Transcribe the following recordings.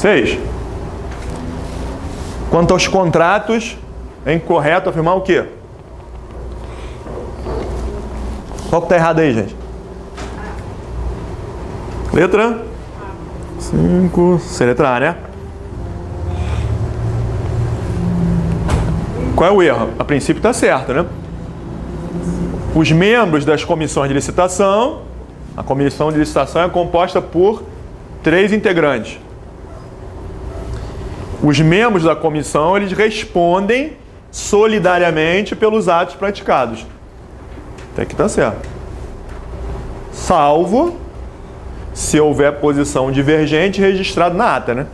6. Quanto aos contratos, é incorreto afirmar o quê? Qual que está errado aí, gente? Letra 5. Letra A, né? Qual é o erro? A princípio está certo, né? Os membros das comissões de licitação, a comissão de licitação é composta por 3 integrantes. Os membros da comissão, eles respondem solidariamente pelos atos praticados. Até aqui está certo. Salvo se houver posição divergente registrada na ata, né?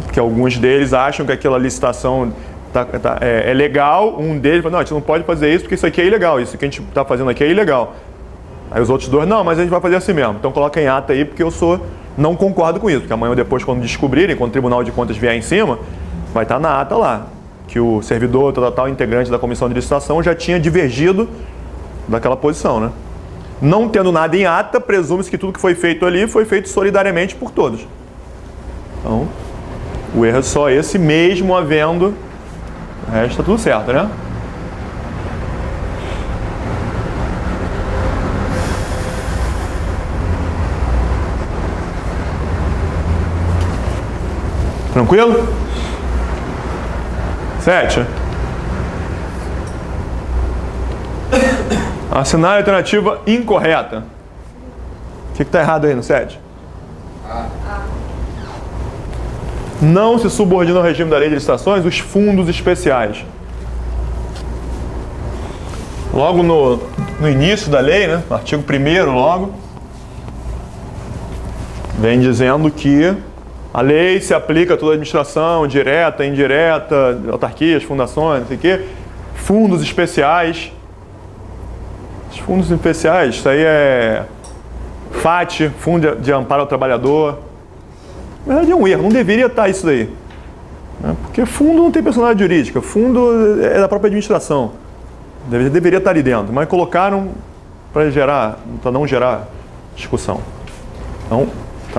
Porque alguns deles acham que aquela licitação é legal, um deles fala, não, a gente não pode fazer isso porque isso aqui é ilegal, isso que a gente está fazendo aqui é ilegal. Aí os outros dois, não, mas a gente vai fazer assim mesmo. Então coloca em ata aí porque eu não concordo com isso, porque amanhã ou depois, quando descobrirem, quando o Tribunal de Contas vier em cima, vai estar na ata lá, que o servidor, tal, integrante da comissão de licitação já tinha divergido daquela posição, né? Não tendo nada em ata, presume-se que tudo que foi feito ali foi feito solidariamente por todos. Então, o erro é só esse, mesmo havendo, o resto está tudo certo, né? Tranquilo? 7. Assinar a alternativa incorreta. O que está errado aí no 7? Não se subordina ao regime da lei de licitações os fundos especiais. Logo no início da lei, né, no artigo 1º logo, vem dizendo que a lei se aplica a toda a administração, direta, indireta, autarquias, fundações, não sei o quê. Fundos especiais. Os fundos especiais, isso aí é FAT, Fundo de Amparo ao Trabalhador. Na verdade é um erro, não deveria estar isso daí. Porque fundo não tem personalidade jurídica, fundo é da própria administração. Deveria estar ali dentro, mas colocaram para não gerar discussão. Então,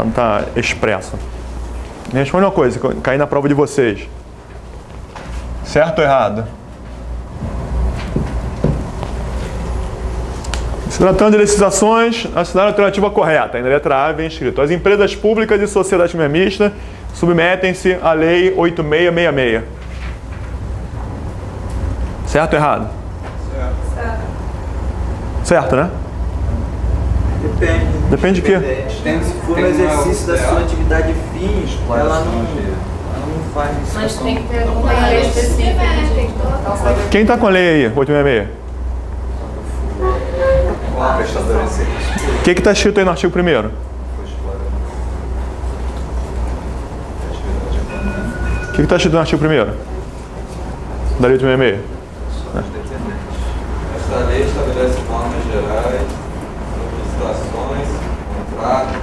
está expressa. Me responde uma coisa, cair na prova de vocês. Certo ou errado? Se tratando de licitações, assinar a alternativa correta. Aí na letra A vem escrito: as empresas públicas e sociedade mista submetem-se à Lei 8666. Certo ou errado? Certo, né? Depende. Depende de quê? Depende se for no exercício da sua atividade fins, ela não faz isso. Mas tem que ter uma lei específica. Quem está com a lei aí, 866? O que está escrito aí no artigo 1º? O que está escrito no artigo 1º? Da lei 866? Esta lei estabelece normas gerais sobre licitações, contratos,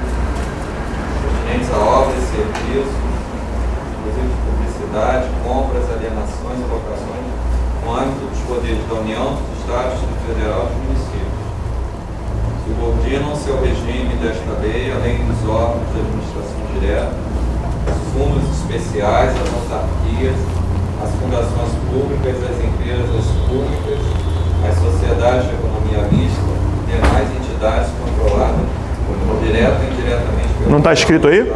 pertinentes a obras e serviços, inclusive de publicidade, compras, alienações e locações, no âmbito dos poderes da União, dos Estados, do Federal e dos municípios. Subordinam-se ao regime desta lei, além dos órgãos de administração direta, os fundos especiais, as autarquias, as fundações públicas, as empresas públicas, as sociedades de economia mista e demais entidades controladas, direta e indiretamente pelo... Não está escrito aí?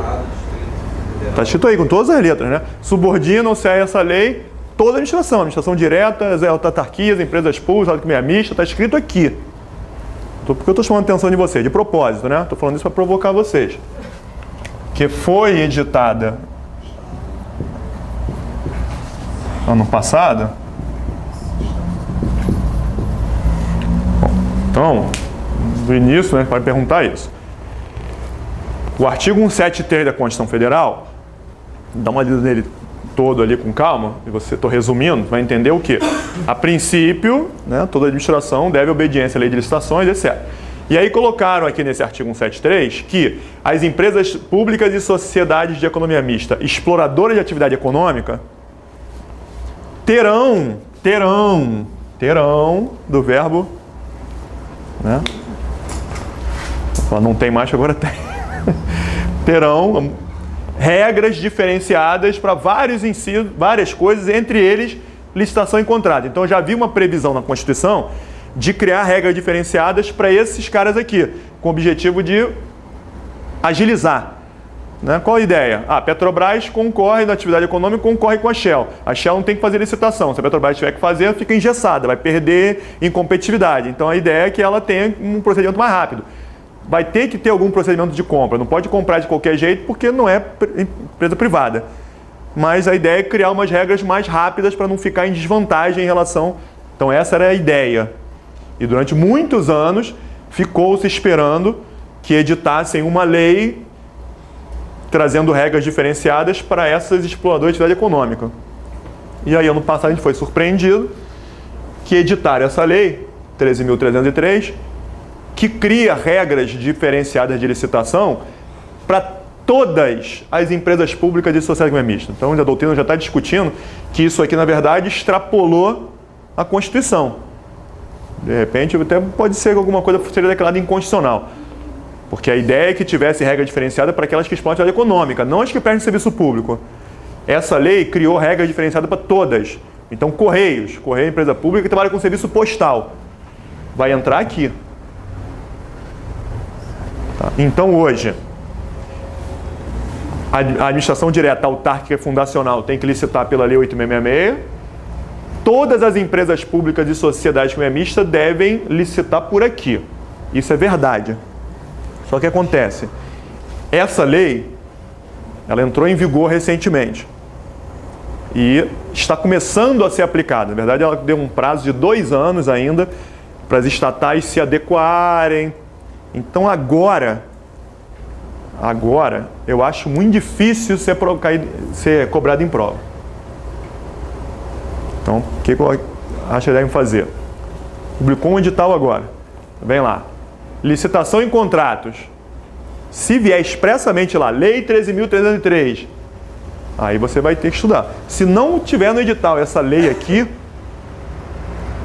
Está escrito aí, com todas as letras, né? Subordinam-se a essa lei toda a administração direta, as autarquias, empresas públicas, economia mista, está escrito aqui. Porque eu estou chamando a atenção de vocês, de propósito, né? Estou falando isso para provocar vocês. Que foi editada ano passado. Então, do início, né, pode perguntar isso. O artigo 173 da Constituição Federal, dá uma lida nele todo ali com calma, e estou resumindo, vai entender o quê? A princípio, né, toda administração deve obediência à lei de licitações, etc. E aí colocaram aqui nesse artigo 173 que as empresas públicas e sociedades de economia mista exploradoras de atividade econômica terão do verbo, né? Não tem mais, agora tem. Terão regras diferenciadas para vários incisos, várias coisas, entre eles licitação em contrato. Então, já havia uma previsão na Constituição de criar regras diferenciadas para esses caras aqui, com o objetivo de agilizar. Né? Qual a ideia? A Petrobras concorre na atividade econômica, concorre com a Shell. A Shell não tem que fazer licitação. Se a Petrobras tiver que fazer, fica engessada, vai perder em competitividade. Então, a ideia é que ela tenha um procedimento mais rápido. Vai ter que ter algum procedimento de compra. Não pode comprar de qualquer jeito porque não é empresa privada. Mas a ideia é criar umas regras mais rápidas para não ficar em desvantagem em relação... Então, essa era a ideia. E durante muitos anos, ficou-se esperando que editassem uma lei trazendo regras diferenciadas para essas exploradoras de atividade econômica. E aí, ano passado, a gente foi surpreendido que editaram essa lei, 13.303, que cria regras diferenciadas de licitação para todas as empresas públicas de sociedade mista. Então, a doutrina já está discutindo que isso aqui, na verdade, extrapolou a Constituição. De repente, até pode ser que alguma coisa seja declarada inconstitucional. Porque a ideia é que tivesse regra diferenciada para aquelas que exploram a atividade econômica, não as que prestam serviço público. Essa lei criou regras diferenciadas para todas. Então, Correio é empresa pública que trabalha com serviço postal. Vai entrar aqui. Tá? Então, hoje, a administração direta, autárquica e fundacional tem que licitar pela Lei 8.666. Todas as empresas públicas de sociedade mista devem licitar por aqui. Isso é verdade. Só que acontece, essa lei, ela entrou em vigor recentemente e está começando a ser aplicada. Na verdade, ela deu um prazo de 2 anos ainda para as estatais se adequarem. Então, agora, eu acho muito difícil ser cobrado em prova. Então, o que eu acho que devem fazer? Publicou um edital agora. Vem lá. Licitação em contratos. Se vier expressamente lá, Lei 13.303, aí você vai ter que estudar. Se não tiver no edital essa lei aqui,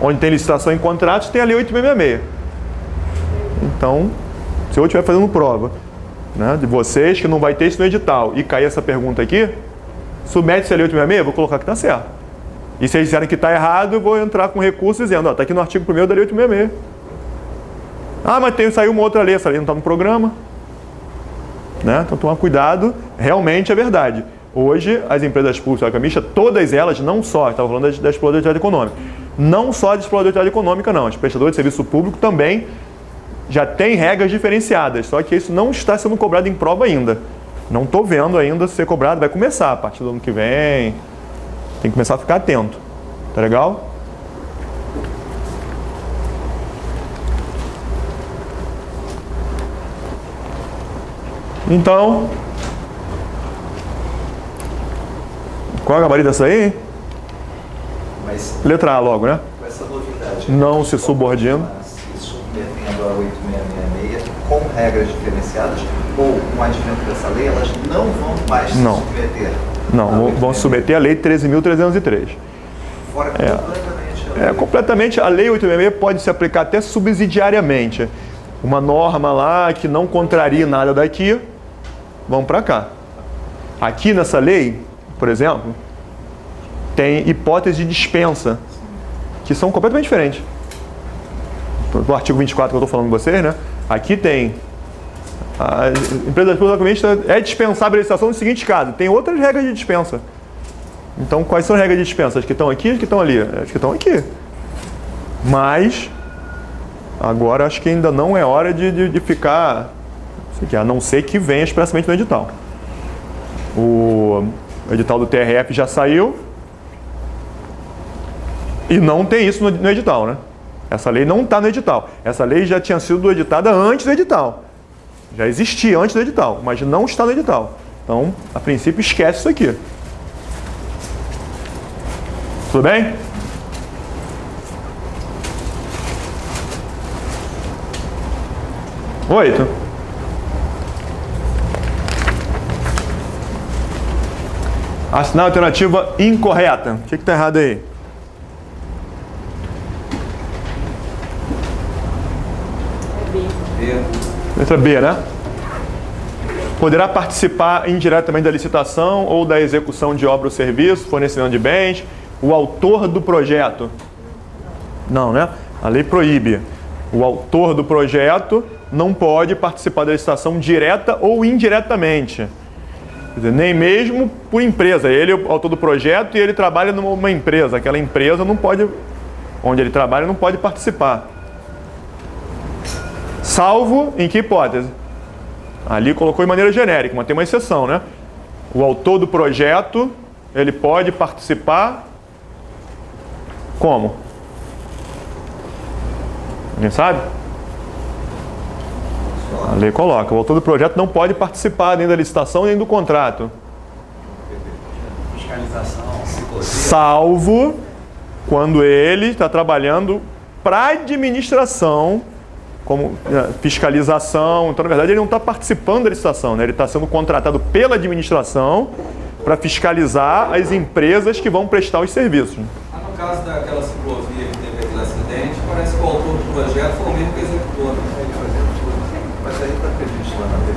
onde tem licitação em contratos, tem a Lei 8.666. Então, se eu estiver fazendo prova, né, de vocês que não vai ter isso no edital, e cair essa pergunta aqui, submete-se a Lei 8.666, vou colocar que está certo. E se eles disserem que está errado, eu vou entrar com recurso dizendo, está aqui no artigo 1º da Lei 8.666. Ah, mas saiu uma outra lei, essa lei não está no programa. Né? Então, tomar cuidado, realmente é verdade. Hoje, as empresas públicas da mista, todas elas, não só, estava falando das exploradoras de atividade econômica, não só de exploradores de atividade econômica, não. As prestadoras de serviço público também já têm regras diferenciadas, só que isso não está sendo cobrado em prova ainda. Não estou vendo ainda ser cobrado, vai começar a partir do ano que vem. Tem que começar a ficar atento. Tá legal? Então, qual é a gabarito dessa aí? Mas, letra A logo, né? com essa novidade, não se subordina. Se submetendo a 8.666 com regras diferenciadas ou com a diferença dessa lei, elas não vão mais se submeter. Não, vão submeter a Lei 13.303. Fora completamente. Completamente, a Lei 8.666 pode se aplicar até subsidiariamente. Uma norma lá que não contraria nada daqui, vão para cá. Aqui nessa lei, por exemplo, tem hipótese de dispensa, que são completamente diferentes. Do artigo 24 que eu estou falando com vocês, né? Aqui tem a empresa pública é dispensável a licitação no seguinte caso, tem outras regras de dispensa. Então, quais são as regras de dispensa? As que estão aqui, as que estão ali? As que estão aqui. Mas, agora acho que ainda não é hora de ficar, a não ser que venha expressamente no edital. O edital do TRF já saiu e não tem isso no edital, né? Essa lei não está no edital. Essa lei já tinha sido editada antes do edital. Já existia antes do edital, mas não está no edital. Então, a princípio, esquece isso aqui. Tudo bem? Oito. Assinar a alternativa incorreta. O que está errado aí? B. Letra B, né? Poderá participar indiretamente da licitação ou da execução de obra ou serviço, fornecimento de bens. O autor do projeto. Não, né? A lei proíbe. O autor do projeto não pode participar da licitação direta ou indiretamente. Quer dizer, nem mesmo por empresa. Ele é o autor do projeto e ele trabalha numa empresa. Aquela empresa não pode, onde ele trabalha, não pode participar. Salvo em que hipótese? Ali colocou de maneira genérica, mas tem uma exceção, né? O autor do projeto, ele pode participar como? Alguém sabe? A lei coloca, o autor do projeto não pode participar nem da licitação nem do contrato. Fiscalização, Salvo quando ele está trabalhando para a administração, como fiscalização. Então, na verdade, ele não está participando da licitação, né? Ele está sendo contratado pela administração para fiscalizar as empresas que vão prestar os serviços. No caso daquela ciclovia que teve aquele acidente, parece que o autor do projeto foi o mesmo que executou, né? mas aí está previsto lá na lei.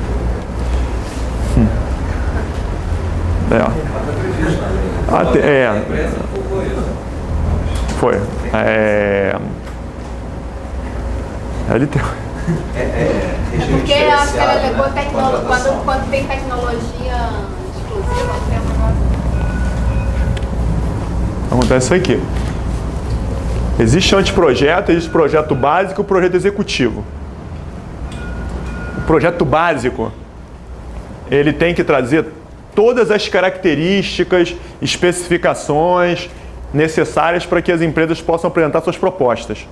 Está previsto na lei. A empresa colocou isso. Foi. Ele tem... regime Porque eu acho que ela diferenciado, levou né? tecnologia. Contratação. Quando tem tecnologia exclusiva, tem um negócio. Acontece isso aqui. Existe anteprojeto, existe projeto básico e o projeto executivo. O projeto básico, ele tem que trazer todas as características, especificações necessárias para que as empresas possam apresentar suas propostas.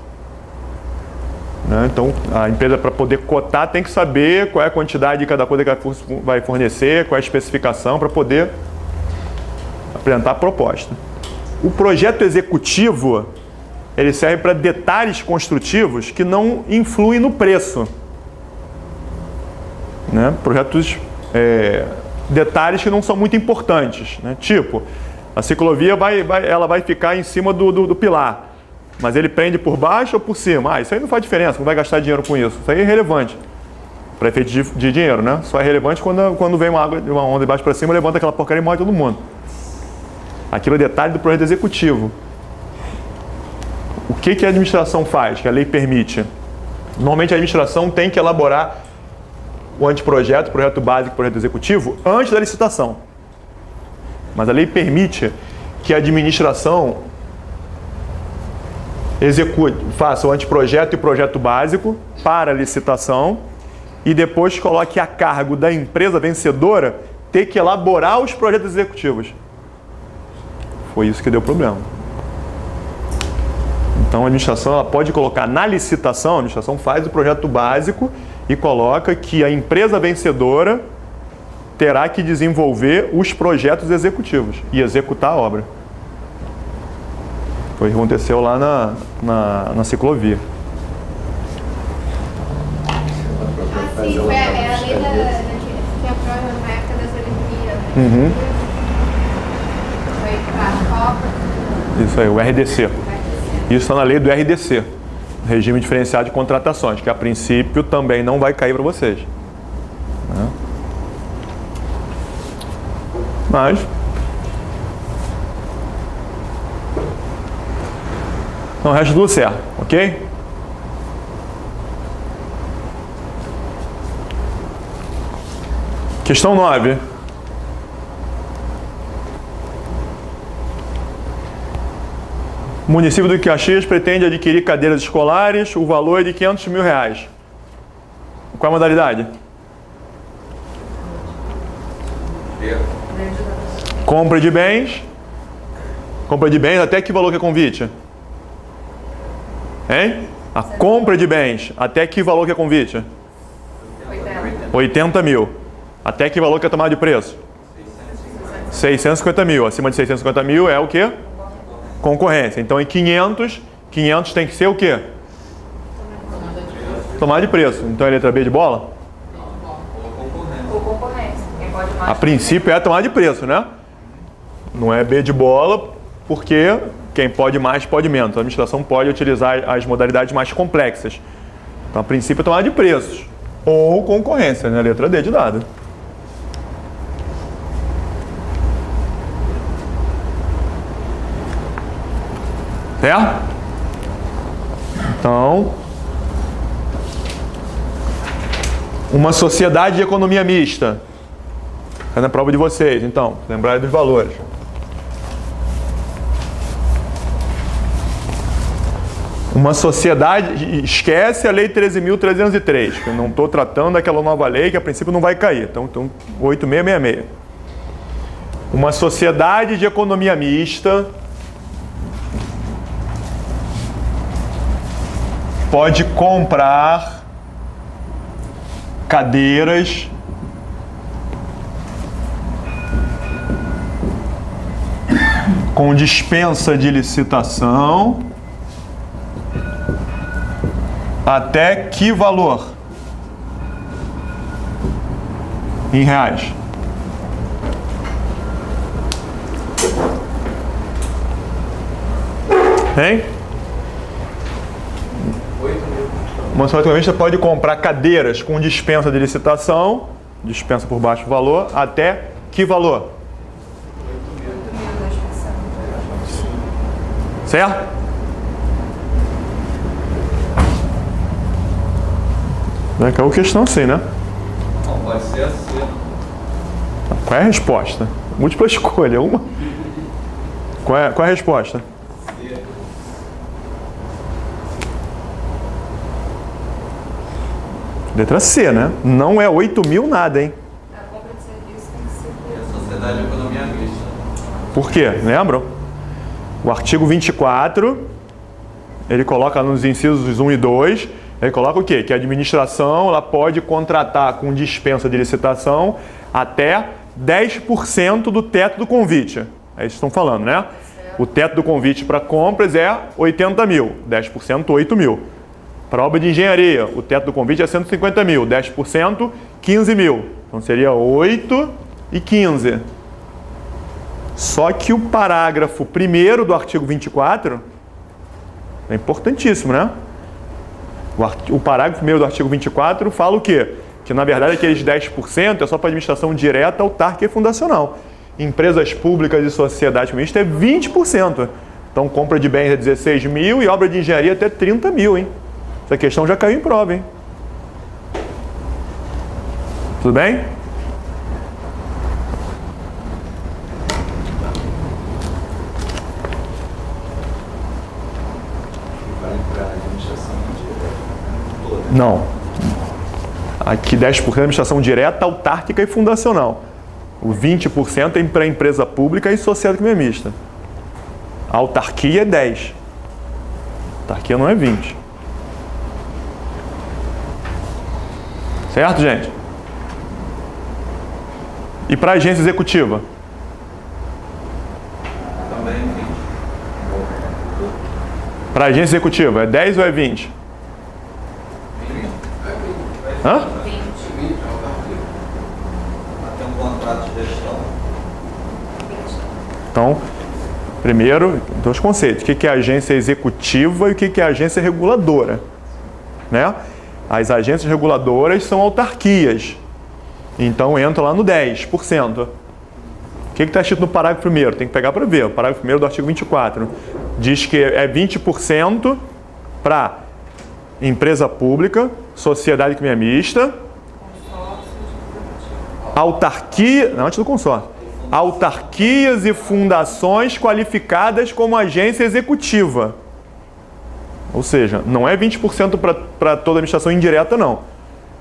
Né? Então, a empresa, para poder cotar, tem que saber qual é a quantidade de cada coisa que ela vai fornecer, qual é a especificação para poder apresentar a proposta. O projeto executivo, ele serve para detalhes construtivos que não influem no preço. Né? Projetos, detalhes que não são muito importantes. Né? Tipo, a ciclovia ela vai ficar em cima do pilar. Mas ele prende por baixo ou por cima? Isso aí não faz diferença, não vai gastar dinheiro com isso. Isso aí é irrelevante. Para efeito de dinheiro, né? Só é relevante quando vem uma onda de baixo para cima, levanta aquela porcaria e morre todo mundo. Aquilo é detalhe do projeto executivo. O que a administração faz, que a lei permite? Normalmente a administração tem que elaborar o anteprojeto, projeto básico, projeto executivo, antes da licitação. Mas a lei permite que a administração faça o anteprojeto e o projeto básico para a licitação e depois coloque a cargo da empresa vencedora ter que elaborar os projetos executivos. Foi isso que deu problema. Então a administração ela pode colocar na licitação, a administração faz o projeto básico e coloca que a empresa vencedora terá que desenvolver os projetos executivos e executar a obra. Foi o que aconteceu lá na ciclovia. Sim, foi a lei que aprovou na época das Olimpíadas. Uhum. Foi a Copa. Isso aí, o RDC. Isso está na lei do RDC, Regime Diferenciado de Contratações, que a princípio também não vai cair para vocês. Né? Mas... Então, o resto tudo certo, ok? Questão 9. O município do Caxias pretende adquirir cadeiras escolares, o valor é de R$500 mil. Qual a modalidade? Compra de bens. Compra de bens, até que valor que é convite? Hein? A compra de bens, até que valor que é convite? 80 mil. Até que valor que é tomada de preço? 650 mil. Acima de 650 mil é o quê? Concorrência. Então, em 500 tem que ser o quê? Tomada de preço. Então, é letra B de bola? Ou concorrência. Quem pode mais. A princípio é tomada de preço, né? Não é B de bola, porque quem pode mais, pode menos. A administração pode utilizar as modalidades mais complexas. Então, a princípio é tomada de preços. Ou concorrência, né? Letra D de dado. Certo? Então, uma sociedade de economia mista. Está na prova de vocês, então, lembrarem dos valores. Uma sociedade, esquece a lei 13.303, que eu não estou tratando daquela nova lei que a princípio não vai cair. Então 8666. Uma sociedade de economia mista pode comprar cadeiras com dispensa de licitação até que valor? Em reais. Hein? 8 mil. Uma sociedade pode comprar cadeiras com dispensa de licitação, dispensa por baixo valor, até que valor? Certo? Não caiu questão assim, né? Não, pode ser assim. Qual é a resposta? Múltipla escolha, uma. Qual é a resposta? Letra C, né? Não é 8 mil nada, hein? A compra de serviço tem que ser É a sociedade de economia mista. Por quê? Lembram? O artigo 24, ele coloca nos incisos 1 e 2, ele coloca o quê? Que a administração ela pode contratar com dispensa de licitação até 10% do teto do convite. É isso que estão falando, né? O teto do convite para compras é 80 mil, 10%, 8 mil. Para obra de engenharia, o teto do convite é 150 mil, 10%, 15 mil. Então seria 8 e 15. Só que o parágrafo 1º do artigo 24 é importantíssimo, né? O parágrafo 1º do artigo 24 fala o quê? Que na verdade aqueles 10% é só para administração direta, autárquica e fundacional. Empresas públicas e sociedade mista é 20%. Então compra de bens é 16 mil e obra de engenharia até 30 mil, hein? Essa questão já caiu em prova, hein? Tudo bem? Vale para a administração direta toda. Não. Aqui 10% é administração direta, autárquica e fundacional. O 20% é para empresa pública e sociedade mista. A autarquia é 10%. A autarquia não é 20%. Certo, gente? E para a agência executiva? Também 20. Para a agência executiva, é 10 ou é 20? Hã? Até um contrato de gestão. Então, primeiro, dois conceitos. O que é agência executiva e o que é agência reguladora? Né? As agências reguladoras são autarquias. Então, entra lá no 10%. O que está escrito no parágrafo 1º? Tem que pegar para ver. O parágrafo 1º do artigo 24 diz que é 20% para empresa pública, sociedade economia mista, autarquia, não, antes do consórcio, autarquias e fundações qualificadas como agência executiva. Ou seja, não é 20% para toda administração indireta, não.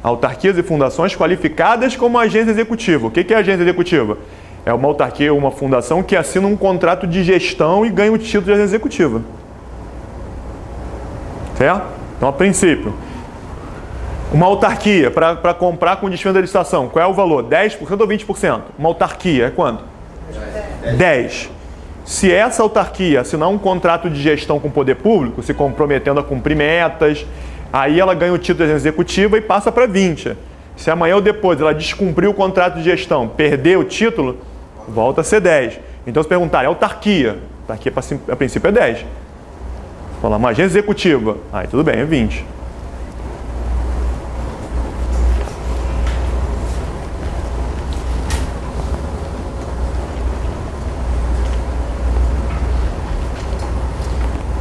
Autarquias e fundações qualificadas como agência executiva. O que é agência executiva? É uma autarquia ou uma fundação que assina um contrato de gestão e ganha o título de agência executiva. Certo? Então, a princípio, uma autarquia para comprar com dispensa de licitação, qual é o valor? 10% ou 20%? Uma autarquia é quanto? 10%. Se essa autarquia assinar um contrato de gestão com o poder público, se comprometendo a cumprir metas, aí ela ganha o título de agência executiva e passa para 20%. Se amanhã ou depois ela descumprir o contrato de gestão, perder o título, volta a ser 10%. Então, se perguntar, é autarquia? Autarquia, a princípio, é 10%. Falar uma agência executiva, aí tudo bem, é 20%.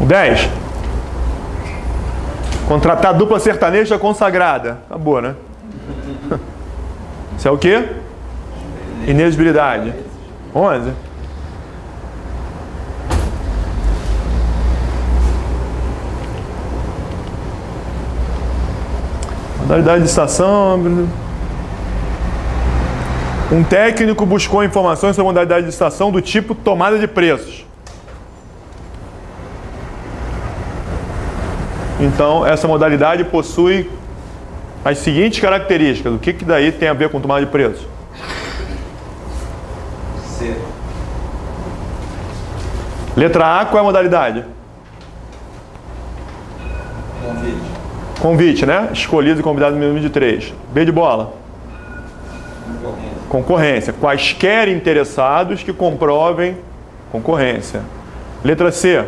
10. Contratar dupla sertaneja consagrada. Acabou, né? Isso é o quê? Inexigibilidade. 11. Modalidade de licitação. Um técnico buscou informações sobre a modalidade de licitação do tipo tomada de preços. Então, essa modalidade possui as seguintes características. O que daí tem a ver com tomada de preços? C. Letra A, qual é a modalidade? Convite. Convite, né? Escolhido e convidado no mínimo de 3. B de bola. Concorrência. Quaisquer interessados que comprovem concorrência. Letra C.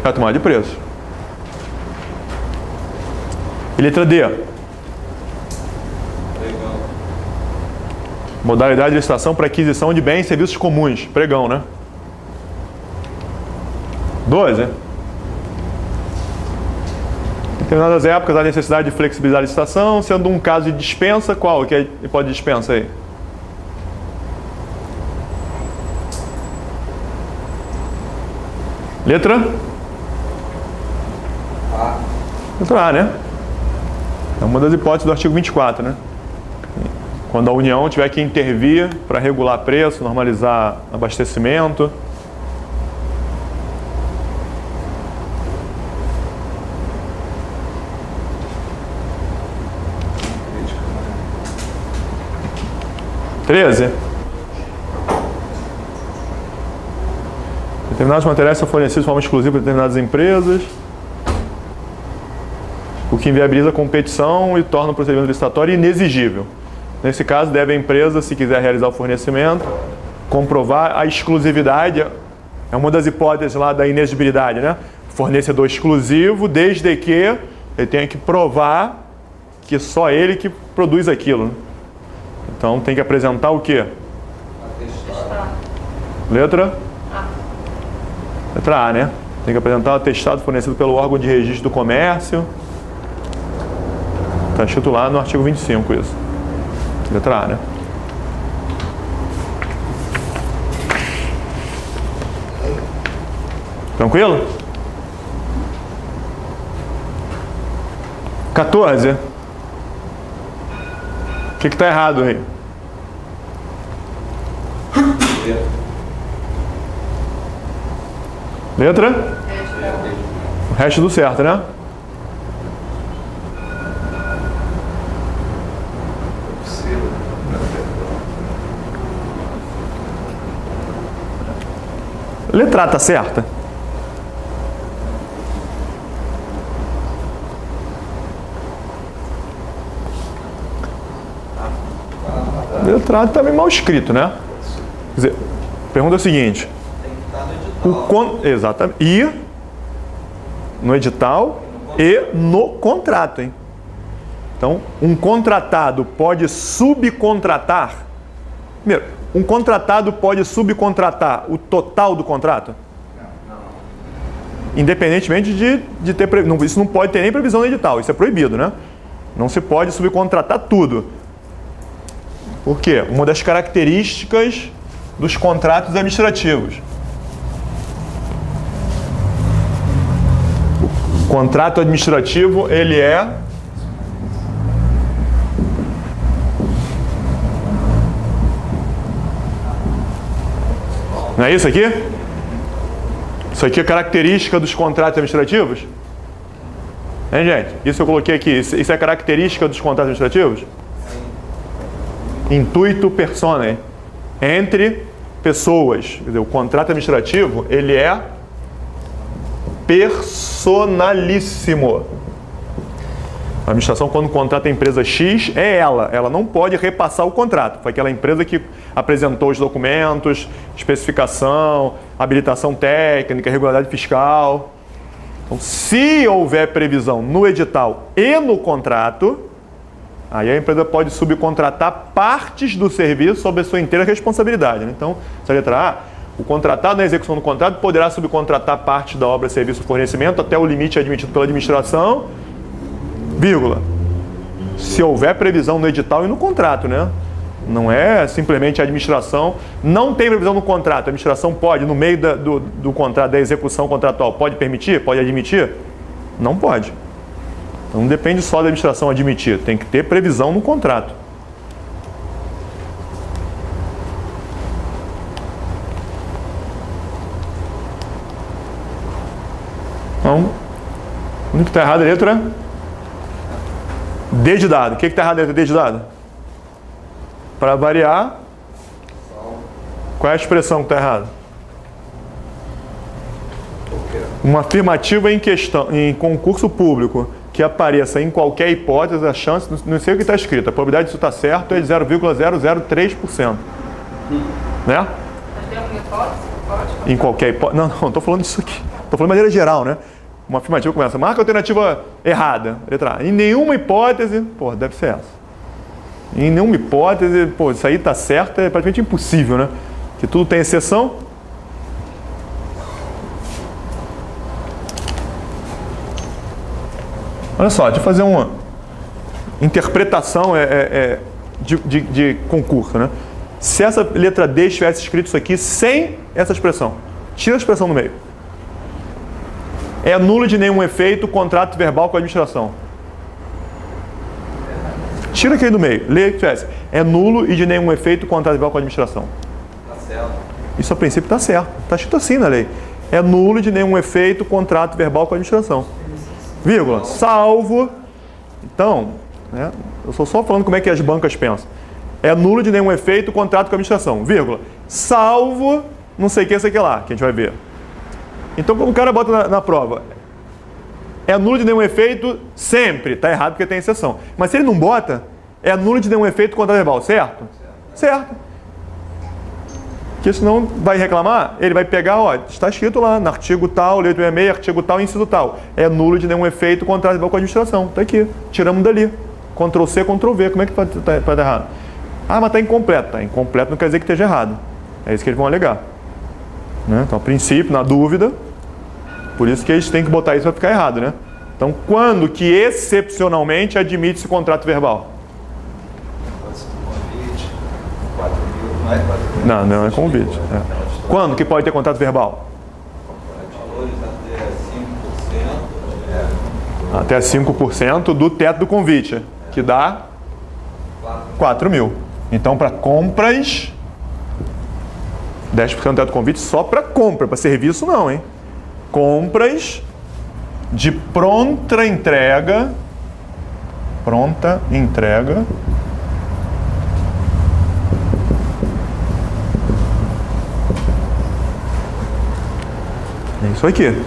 É a tomada de preço. E letra D. Legal. Modalidade de licitação para aquisição de bens e serviços comuns. Pregão, né? 12. Em determinadas épocas, há necessidade de flexibilizar a licitação, sendo um caso de dispensa. Qual que é a hipótese de dispensa aí? Letra? A. Letra A, né? É uma das hipóteses do artigo 24, né? Quando a União tiver que intervir para regular preço, normalizar abastecimento. Determinados materiais são fornecidos de forma exclusiva por determinadas empresas, o que inviabiliza a competição e torna o procedimento licitatório inexigível. Nesse caso, deve a empresa, se quiser realizar o fornecimento, comprovar a exclusividade. É uma das hipóteses lá da inexigibilidade, né? Fornecedor exclusivo, desde que ele tenha que provar que só ele que produz aquilo, né? Então, tem que apresentar o quê? Atestado. Letra? A. Letra A, né? Tem que apresentar o atestado fornecido pelo órgão de registro do comércio. Está escrito lá no artigo 25 isso. Letra A, né? Tranquilo? 14. O que está errado aí? Letra? O resto do certo, né? Letra A tá certa? Letra A tá meio mal escrito, né? Quer dizer, pergunta é a seguinte. Tem que estar no edital. Exatamente. E no edital e no contrato, hein? Então, um contratado pode subcontratar. Primeiro, um contratado pode subcontratar o total do contrato? Não. Independentemente de ter... Isso não pode ter nem previsão no edital, isso é proibido, né? Não se pode subcontratar tudo. Por quê? Uma das características dos contratos administrativos. O contrato administrativo, ele é... Não é isso aqui? Isso aqui é característica dos contratos administrativos? Hein, gente? Isso eu coloquei aqui. Isso é característica dos contratos administrativos? Intuito personae. Entre pessoas. Quer dizer, o contrato administrativo, ele é personalíssimo. A administração, quando contrata a empresa X, é ela. Ela não pode repassar o contrato. Foi aquela empresa que apresentou os documentos, especificação, habilitação técnica, regularidade fiscal. Então, se houver previsão no edital e no contrato, aí a empresa pode subcontratar partes do serviço sob a sua inteira responsabilidade. Então, essa letra A, O contratado na execução do contrato poderá subcontratar parte da obra, serviço ou fornecimento até o limite admitido pela administração, vírgula, se houver previsão no edital e no contrato, né? Não é simplesmente a administração, não tem previsão no contrato, a administração pode, no meio do contrato, da execução contratual, pode permitir? Pode admitir? Não pode. Então não depende só da administração admitir, tem que ter previsão no contrato. Então, o único que está errado é a letra D de dado. O que está errado na letra D de dado? Para variar, qual é a expressão que está errada? Uma afirmativa em questão, em concurso público, que apareça em qualquer hipótese, a chance, não sei o que está escrito, a probabilidade disso estar certo é de 0,003%. Né? Mas tem alguma hipótese? Pode? Em qualquer hipótese. Não, estou falando disso aqui. Estou falando de maneira geral, né? Uma afirmativa começa, marca a alternativa errada, letra A. Em nenhuma hipótese, pô, deve ser essa. Em nenhuma hipótese, pô, isso aí tá certo, é praticamente impossível, né? Que tudo tem exceção. Olha só, deixa eu fazer uma interpretação de concurso, né? Se essa letra D estivesse escrito isso aqui sem essa expressão, tira a expressão do meio. É nulo de nenhum efeito o contrato verbal com a administração. Tira aquele do meio. Lê o que tivesse. É nulo e de nenhum efeito o contrato verbal com a administração. Está certo. Isso a princípio está certo. Está escrito assim na lei. É nulo e de nenhum efeito o contrato verbal com a administração. Vírgula. Salvo. Então, né, eu estou só falando como é que as bancas pensam. É nulo de nenhum efeito o contrato com a administração. Vírgula. Salvo não sei o que, sei que lá, que a gente vai ver. Então, como o cara bota na prova, é nulo de nenhum efeito sempre. Está errado porque tem exceção. Mas se ele não bota, é nulo de nenhum efeito contrato verbal, certo? Certo. Porque senão vai reclamar, ele vai pegar, ó, está escrito lá, no artigo tal, lei 866, artigo tal, inciso tal. É nulo de nenhum efeito contrato verbal com a administração. Está aqui. Tiramos dali. Ctrl C, Ctrl V. Como é que pode estar errado? Ah, mas está incompleto. Está incompleto não quer dizer que esteja errado. É isso que eles vão alegar. Né? Então, a princípio, na dúvida, por isso que eles têm que botar isso para ficar errado, né? Então, quando que excepcionalmente admite-se contrato verbal? Convite, 4 mil, não é 4 mil. Não é convite. É. Quando que pode ter contrato verbal? Valores até 5%. Até 5% do teto do convite, que dá 4 mil. Então, para compras, 10% do teto do convite só para compra, para serviço não, hein? Compras de pronta entrega, é isso aqui.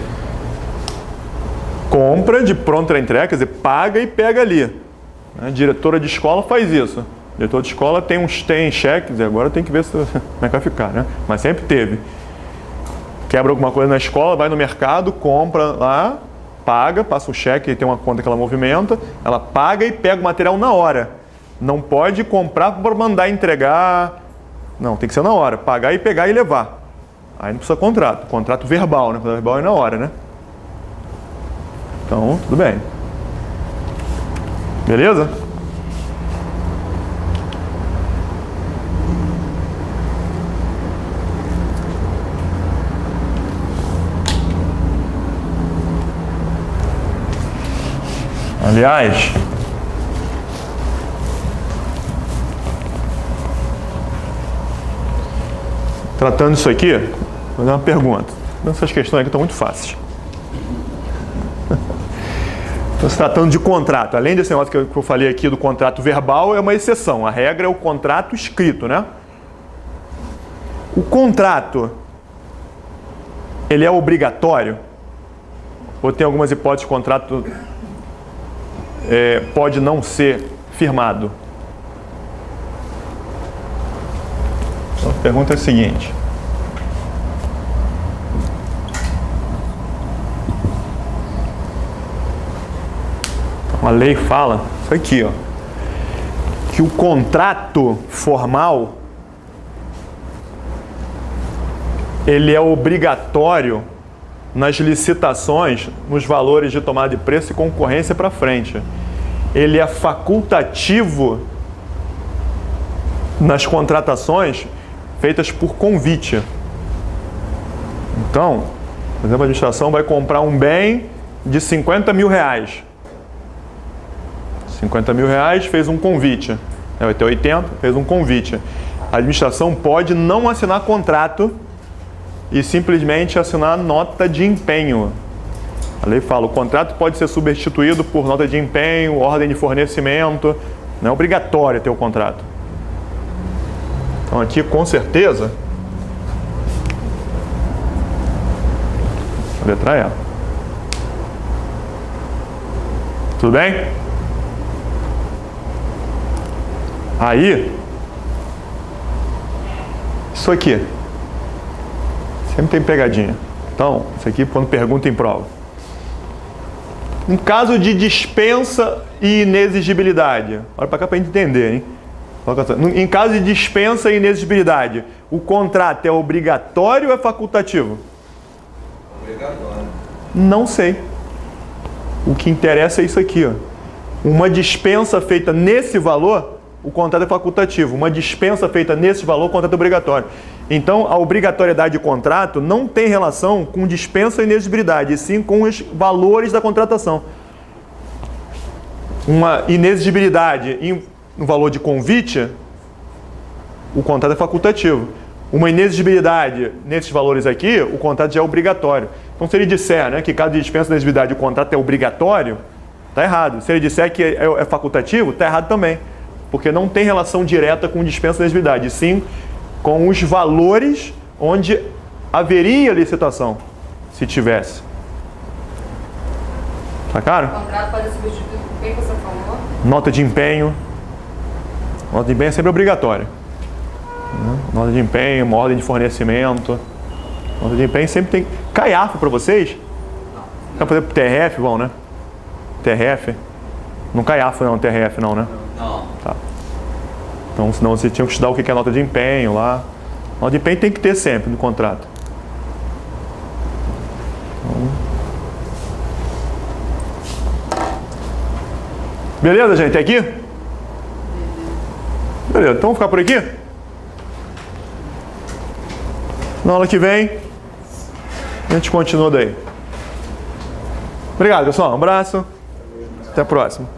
Compra de pronta entrega, quer dizer, paga e pega ali. A diretora de escola faz isso. A diretora de escola tem cheques, agora tem que ver como é que vai ficar, né? Mas sempre teve. Quebra alguma coisa na escola, vai no mercado, compra lá, paga, passa o cheque, tem uma conta que ela movimenta, ela paga e pega o material na hora. Não pode comprar para mandar entregar. Não, tem que ser na hora. Pagar e pegar e levar. Aí não precisa contrato. Contrato verbal, né? Contrato verbal é na hora, né? Então, tudo bem. Beleza? Aliás, tratando isso aqui, vou fazer uma pergunta. Essas questões aqui estão muito fáceis. Então, se tratando de contrato, além desse negócio que eu falei aqui do contrato verbal, é uma exceção. A regra é o contrato escrito, né? O contrato, ele é obrigatório? Ou tem algumas hipóteses de contrato pode não ser firmado? Então, a pergunta é a seguinte. Então, a lei fala, isso aqui, ó, que o contrato formal ele é obrigatório nas licitações, nos valores de tomada de preço e concorrência para frente. Ele é facultativo nas contratações feitas por convite. Então, por exemplo, a administração vai comprar um bem de 50 mil reais. 50 mil reais, fez um convite. Vai ter 80, fez um convite. A administração pode não assinar contrato e simplesmente assinar nota de empenho. A lei fala, o contrato pode ser substituído por nota de empenho, ordem de fornecimento. Não é obrigatório ter o contrato. Então aqui, com certeza, a letra é. Tudo bem? Aí, isso aqui, sempre tem pegadinha. Então, isso aqui quando pergunta em prova. Em caso de dispensa e inexigibilidade, olha para cá para a gente entender, hein? Em caso de dispensa e inexigibilidade, o contrato é obrigatório ou é facultativo? Obrigatório. Não sei. O que interessa é isso aqui, ó. Uma dispensa feita nesse valor, o contrato é facultativo. Uma dispensa feita nesse valor, o contrato é obrigatório. Então, a obrigatoriedade de contrato não tem relação com dispensa e inexigibilidade, e sim com os valores da contratação. Uma inexigibilidade no valor de convite, o contrato é facultativo. Uma inexigibilidade nesses valores aqui, o contrato já é obrigatório. Então, se ele disser, né, que caso de dispensa e inexigibilidade o contrato é obrigatório, está errado. Se ele disser que é facultativo, está errado também. Porque não tem relação direta com dispensa e inexigibilidade, sim com os valores onde haveria licitação, se tivesse. Tá claro? O contrato pode substituir o que você falou? Nota de empenho. Nota de empenho é sempre obrigatória. Nota de empenho, uma ordem de fornecimento. Nota de empenho sempre tem. CAIAF para vocês? Vai fazer TRF, vão, né? TRF? Não CAIAF não, TRF não, né? Não. Tá. Então, senão você tinha que estudar o que é nota de empenho lá. Nota de empenho tem que ter sempre no contrato. Beleza, gente? Até aqui? Beleza, então vamos ficar por aqui? Na aula que vem, a gente continua daí. Obrigado, pessoal. Um abraço. Até a próxima.